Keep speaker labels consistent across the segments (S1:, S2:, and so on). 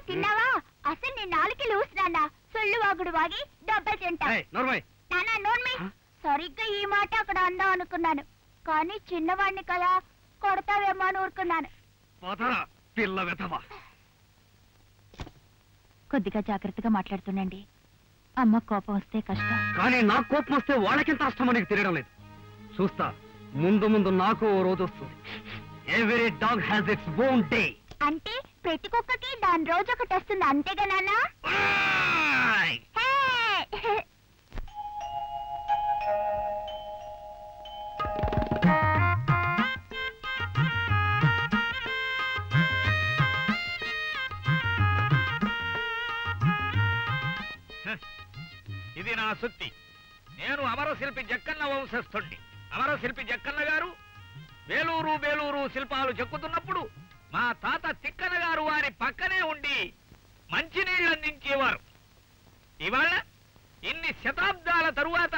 S1: తిన్నావా? అసలు నీ నాలుగు లూస్ నాన్న. సొల్లు వాగుడు వాగి డబ్బలు తింటా. నాన్న నోర్మి. సరిగ్గా ఈ మాట అక్కడ అందాం అనుకున్నాను, కానీ చిన్నవాడిని కదా కొడతావేమో అని ఊరుకున్నాను. కొద్దిగా జాగ్రత్తగా మాట్లాడుతుండండి. అమ్మ కోపం వస్తే కష్టం.
S2: కానీ నాకు కోపం వస్తే వాళ్ళకింత అష్టమో నీకు తెలియడం లేదు. చూస్తా, ముందు ముందు నాకు ఓ రోజు వస్తుంది. Every dog has its own day.
S1: అంటే ప్రతి కుక్కకి దాని రోజు ఒకటి వస్తుంది, అంతేగా నాన్న?
S3: ఇది నా సుత్తి. నేను అమరశిల్పి జక్కన్న వంశస్థుణ్ణి. అమరశిల్పి జక్కన్న గారు వేలూరు బేలూరు శిల్పాలు చెక్కుతున్నప్పుడు మా తాత తిక్కన గారు వారి పక్కనే ఉండి మంచినీళ్ళు అందించేవారు. ఇవాళ ఇన్ని శతాబ్దాల తరువాత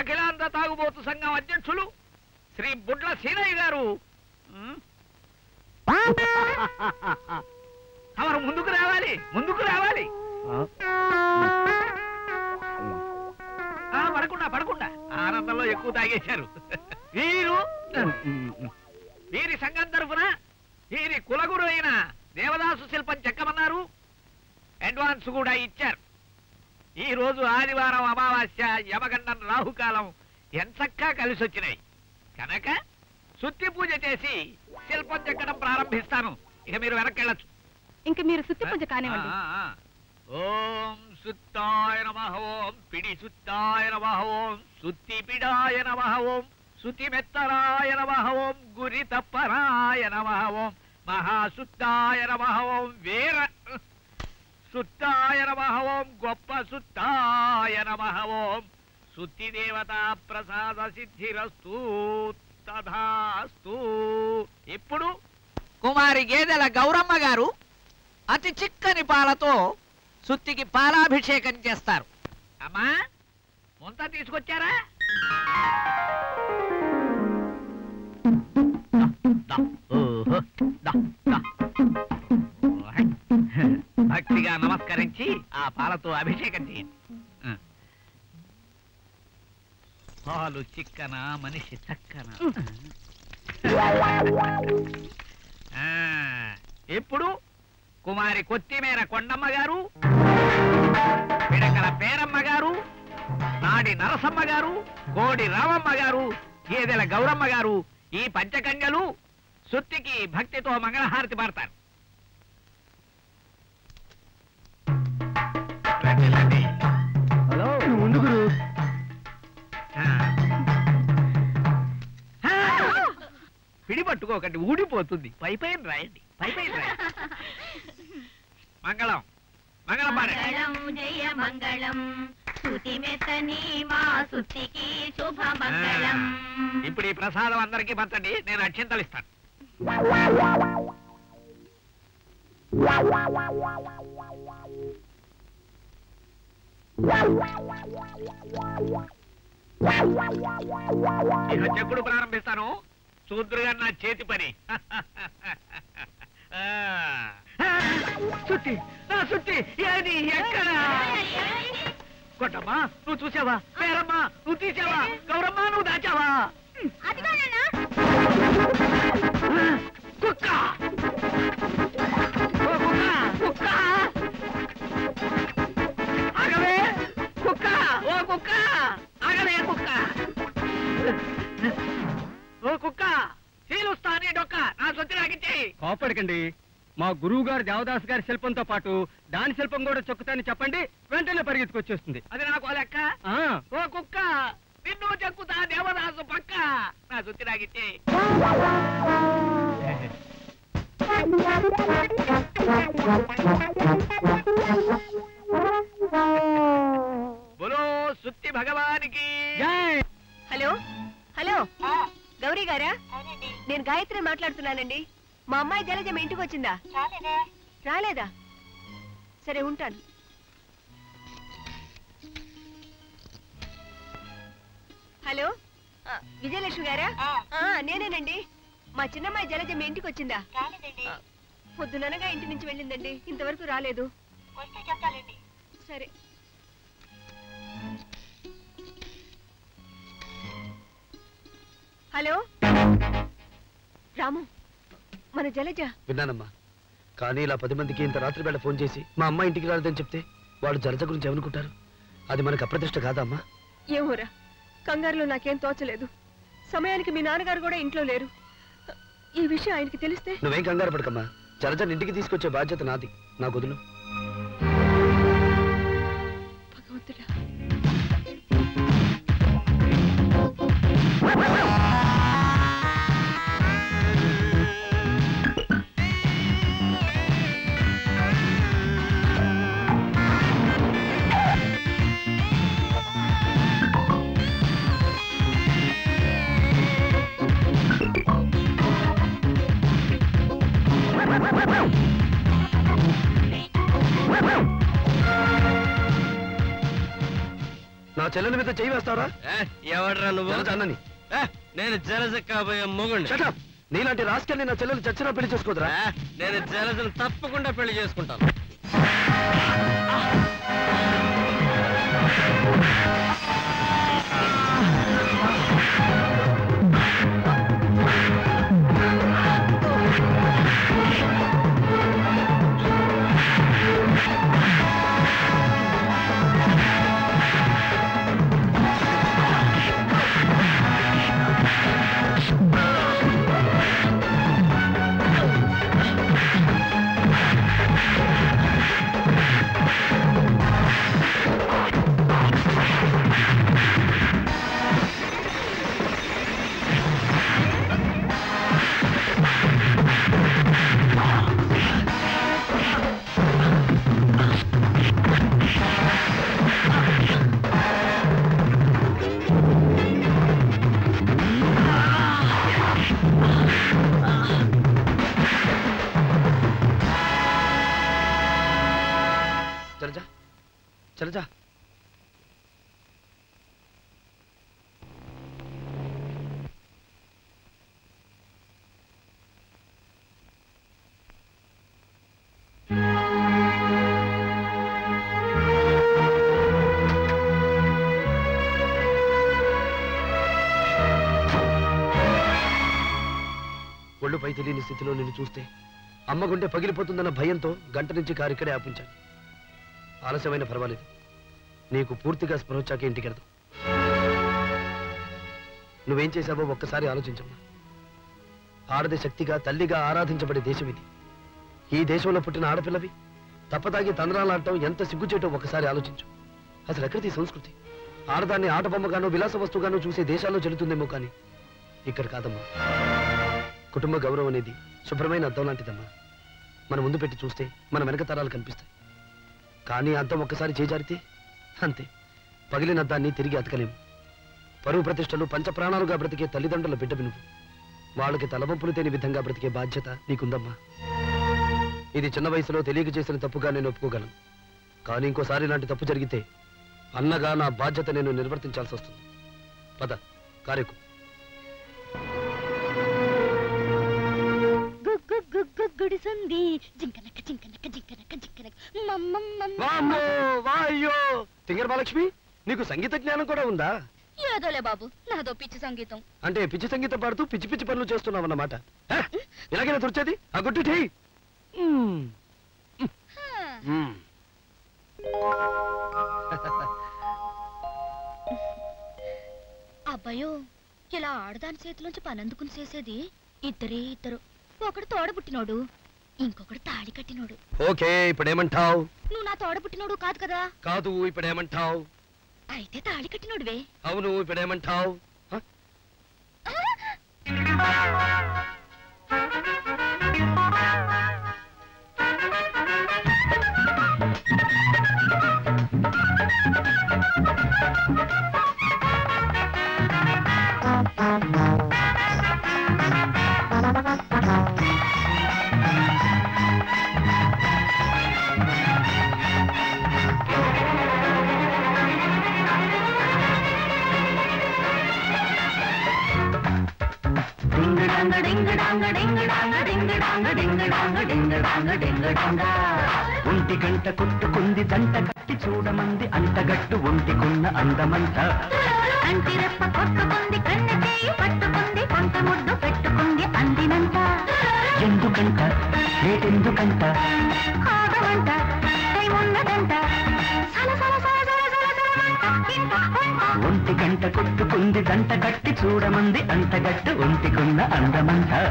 S3: అఖిలాంధ్ర తాగుబోతు సంఘం అధ్యక్షులు శ్రీ బుడ్ల సీనయ్య గారు అవరు ముందుకు రావాలి, ముందుకు రావాలి. పడకుండా పడకుండా ఆనందంలో ఎక్కువ తాగేశారు. వీరి సంఘం తరఫున వీరి కులగురు అయిన దేవదాసు శిల్పం చెక్కమన్నారు. అడ్వాన్స్ కూడా ఇచ్చారు. ఈ రోజు ఆదివారం అమావాస్య, యమగండం రాహుకాలం ఎంచక్కా కలిసి వచ్చినాయి కనుక సుత్తి పూజ చేసి శిల్పం చెక్కడం ప్రారంభిస్తాను. ఇక మీరు వెనక్కెళ్ళచ్చు.
S4: ఇంక మీరు సుత్తి పూజ కానివ్వండి.
S3: ఓం సుత్తాయ నమః, ఓం పిడి సుత్తాయ నమః, ఓం సుత్తి పిడాయ నమః, ఓం సుతి మెత్తరాయ నమః, ఓం గురి తప్పరాయ నమః, ఓం మహాసుత్తాయ నమః, ఓం వీర సుత్తాయ నమః, ఓం గొప్ప సుత్తాయ నమః, ఓం సుత్తి దేవతా ప్రసాద సిద్ధిరస్తు తథాస్తు. ఇప్పుడు కుమారి గేదెల గౌరమ్మ గారు అతి చిక్కని పాలతో సుత్తికి పాలాభిషేకం చేస్తారు. అమ్మా ముంత తీసుకొచ్చారా? భక్తిగా నమస్కరించి ఆ పాలతో అభిషేకం చేయండి. పాలు చిక్కన మనిషి చక్కన. ఇప్పుడు కుమారి కొత్తిమీర కొండమ్మ గారు, పిడకల పేరమ్మ గారు, నాడి నరసమ్మ గారు, కోడి రామమ్మ గారు, గేదెల గౌరమ్మ గారు ఈ పంచకన్యలు సుత్తికి భక్తితో మంగళహారతి పాడతారు.
S2: ముందుకు
S3: పిడి పట్టుకోకండి, ఊడిపోతుంది. పైపైన రాయండి, పైపైన రాయండి. మంగళం మంగళం
S1: మంగళం జయ మంగళం, సుతి మెత్తని మా సుత్తికి శుభ మంగళం.
S3: ఇప్పుడు ఈ ప్రసాదం అందరికీ పంచండి, నేను అక్షింతలు ఇస్తాను. ఇక చెక్కుడు ప్రారంభిస్తాను. శూద్రుగా నా చేతి పని. సుత్తి నా సుత్తి ఏది ఎక్కడ? కొట్టమ్మా నువ్వు చూసావా? పేరమ్మా నువ్వు తీసావా? గౌరమ్మా నువ్వు దాచావా? కుక్క కుక్క ఆగవే కుక్క, ఓ కుక్క ఆగవే కుక్క, ఓ కుక్క చీలుస్తానే డొక్క నా సొత్తి నాకిచ్చేయి.
S2: కోపడకండి, మా గురువు గారు దేవదాస్ గారి శిల్పంతో పాటు దాని శిల్పం కూడా చెక్కుతానని చెప్పండి, వెంటనే పరిగెత్తుకొచ్చేస్తుంది.
S3: అది నాకు లెక్క. ఓ కుక్క నిన్ను చెక్కుతా దేవదాసు పక్క నా సొత్తి నాకిచ్చేయి. బోలో సుత్తి భగవానికి.
S4: హలో హలో, గౌరీ గారా? నేను గాయత్రి మాట్లాడుతున్నానండి. మా అమ్మాయి జలజ మీ ఇంటికి వచ్చిందా? రాలేదా? సరే ఉంటాను. హలో విజయలక్ష్మి గారా? నేనేనండి. మా చిన్నమ్మాయి జలజ మీ ఇంటికి వచ్చిందా? పొద్దుననగా ఇంటి నుంచి వెళ్ళిందండి, ఇంతవరకు రాలేదు.
S1: వస్తే చెప్తాలేండి.
S4: సరే. హలో రాము, మన జలజ.
S5: విన్నానమ్మా, కానీ ఇలా 10 మందికి ఇంత రాత్రి వేళ ఫోన్ చేసి మా అమ్మ ఇంటికి రాలేదని చెప్తే వాళ్ళు జలజ గురించి ఏమనుకుంటారు? అది మనకు అప్రతిష్ట కాదమ్మా.
S4: ఏమోరా, కంగారులో నాకేం తోచలేదు. సమయానికి మీ నాన్నగారు కూడా ఇంట్లో లేరు. ఈ విషయం ఆయనకి తెలిస్తే?
S5: నువ్వేం కంగారు పడకమ్మా, జలజని ఇంటికి తీసుకొచ్చే బాధ్యత నాది. నాకు వదులు.
S4: భగవంతుడా.
S5: నా చెల్లెల మీద చేయి వేస్తావరా?
S2: ఎవడ్రా నువ్వు?
S5: అన్నని.
S2: నేను జలజ కాబోయే మొగుండి.
S5: నీలాంటి రాసుకెళ్ళి నా చెల్లెలు చచ్చినా పెళ్లి చేసుకోదురా?
S2: నేను జలజను తప్పకుండా పెళ్లి చేసుకుంటాను.
S5: జలజ, ఒళ్ళుపై తెలియని స్థితిలో నిన్ను చూస్తే అమ్మగుంటే పగిలిపోతుందన్న భయంతో గంట నుంచి కారు ఇక్కడే ఆపించాను. ఆలస్యమైన పర్వాలేదు, నీకు పూర్తిగా స్పృహ వచ్చాక ఇంటికి వెళ్దాం. నువ్వేం చేశావో ఒక్కసారి ఆలోచించమ్మా. ఆడది శక్తిగా, తల్లిగా ఆరాధించబడే దేశం ఇది. ఈ దేశంలో పుట్టిన ఆడపిల్లవి తప్పతాగి తండ్రాలాడటం ఎంత సిగ్గుచేటో ఒక్కసారి ఆలోచించు. అసలు ఎక్కడిది సంస్కృతి? ఆడదాన్ని ఆటబొమ్మగానో విలాస వస్తువుగానో చూసే దేశాల్లో చెల్లుతుందేమో కానీ ఇక్కడ కాదమ్మా. కుటుంబ గౌరవం అనేది శుభ్రమైన అద్దం లాంటిదమ్మా. మన ముందు పెట్టి చూస్తే మన వెనక తరాలు కనిపిస్తాయి. కానీ అద్దం ఒక్కసారి చేజారితే అంతే, పగిలిన అద్దాన్ని తిరిగి అతకలేము. పరువు ప్రతిష్టలు పంచప్రాణాలుగా బ్రతికే తల్లిదండ్రుల బిడ్డ నువ్వు. వాళ్ళకి తలవంపులు తేని విధంగా బ్రతికే బాధ్యత నీకుందమ్మా. ఇది చిన్న వయసులో తెలియక చేసిన తప్పుగా నేను ఒప్పుకోగలను. కానీ ఇంకోసారి ఇలాంటి తప్పు జరిగితే అన్నగా నా బాధ్యత నేను నిర్వర్తించాల్సి వస్తుంది. పద, కారెక్కు.
S1: గుడిసుంది జింకనక్క జింకనక్క జింకనక్క జింకనక్క
S5: తింగర మహాలక్ష్మి, నీకు సంగీత జ్ఞానం కూడా ఉందా?
S1: ఏదోలే బాబు, నాదో పిచ్చి సంగీతం.
S5: అంటే పిచ్చి సంగీతం పాడుతూ పిచ్చి పిచ్చి పనులు చేస్తున్నావు అన్నమాట. ఇలాగైనా తుడిచేది ఆ గుడ్డు ఠీ.
S1: అబ్బాయో, ఇలా ఆడదాని చేతిలోంచి పని అందుకుని చేసేది ఇద్దరు. ఒకడు తోడబుట్టినోడు, ఇంకొకడు తాళి కట్టినోడు.
S5: ఓకే, ఇప్పుడేమంటావు?
S1: నువ్వు నా తోడబుట్టినోడు కాదు కదా.
S5: కాదు, ఇప్పుడేమంటావు?
S1: అయితే తాళి కట్టినోడువే.
S5: అవును, ఇప్పుడేమంటావు?
S6: ఒంటి గంట కొట్టుకుంది దంట కట్టి చూడమంది అంటగట్టు ఒంటికున్న అందమంతా
S1: కంటి రెప్ప కొట్టుకుంది కన్నె చేయి పట్టుకుంది కొంత ముద్దు పెట్టుకుంది అందినంత
S6: ఎందుకంట ఏటెందుకంట
S1: ఆగమంట టైం ఉన్నదంట సల సల సల సల సల సలమంట ఇంత కొంత
S6: ఒంటి గంట కొట్టుకుంది దంట కట్టి చూడమంది అంటగట్టు ఒంటికున్న అందమంతా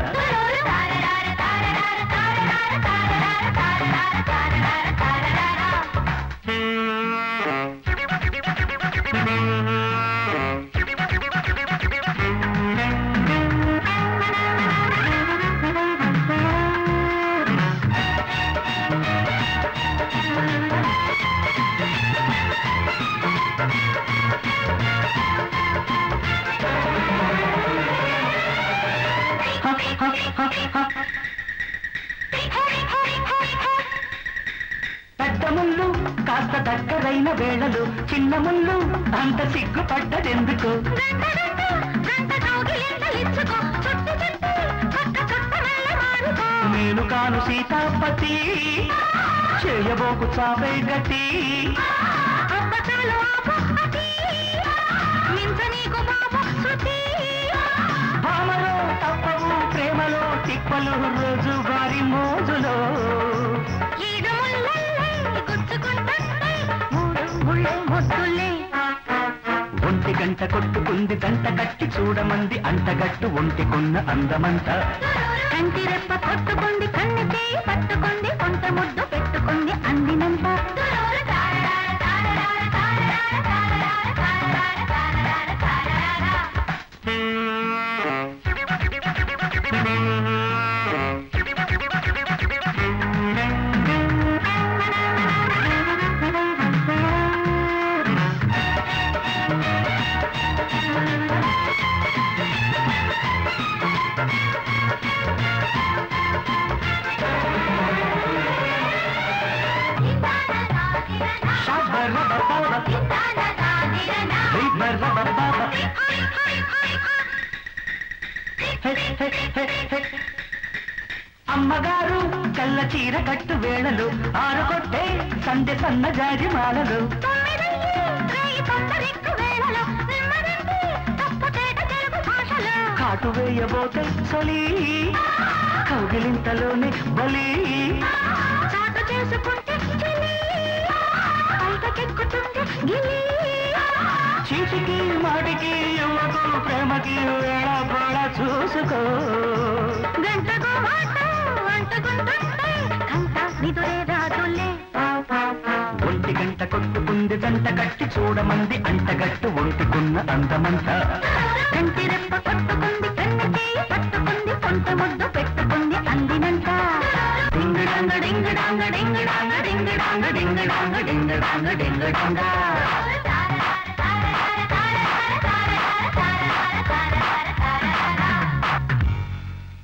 S6: పెద్ద ముళ్ళు కాస్త దగ్గరైన వేళలు చిన్న ముళ్ళు అంత సిగ్గుపడ్డదెందుకు నేను కాను సీతాపతి చేయబోకు చావే గతి భామలో తప్పవు ప్రేమలో తిప్పలు రోజు వారి మోజులో ఒంటి గంట కొట్టుకుంది దంట కట్టి చూడమంది అంటగట్టు ఒంటికున్న అందమంతా
S1: కంటి రెప్ప కొట్టుకుంది కన్ను చేయి పట్టుకుంది కొంత ముద్దు పెట్టుకుంది అందినంత
S6: అమ్మగారు కళ్ళ చీర కట్టు వేళలు ఆరుకొట్టే సందె సన్న జాజి మాలలు కాటు వేయబోతే సొలి కౌగిలింతలోనే బలి చీటికి మాటికి యువకు ప్రేమకి వేళ పోళ చూసుకో ఒంటి గంట కొట్టుకుంది దంట కట్టి చూడమంది అంటగట్టు ఒంటికున్న అందమంతా
S1: కంటి రెప్ప కొట్టుకుంది కన్ను చేయి పట్టుకుంది కొంత ముద్దు పెట్టుకుంది అందినంత
S6: డింగ డాంగ డింగ డాంగ డింగ డాంగ డింగ డాంగ డింగ డాంగ డింగ డాంగ డింగ డాంగ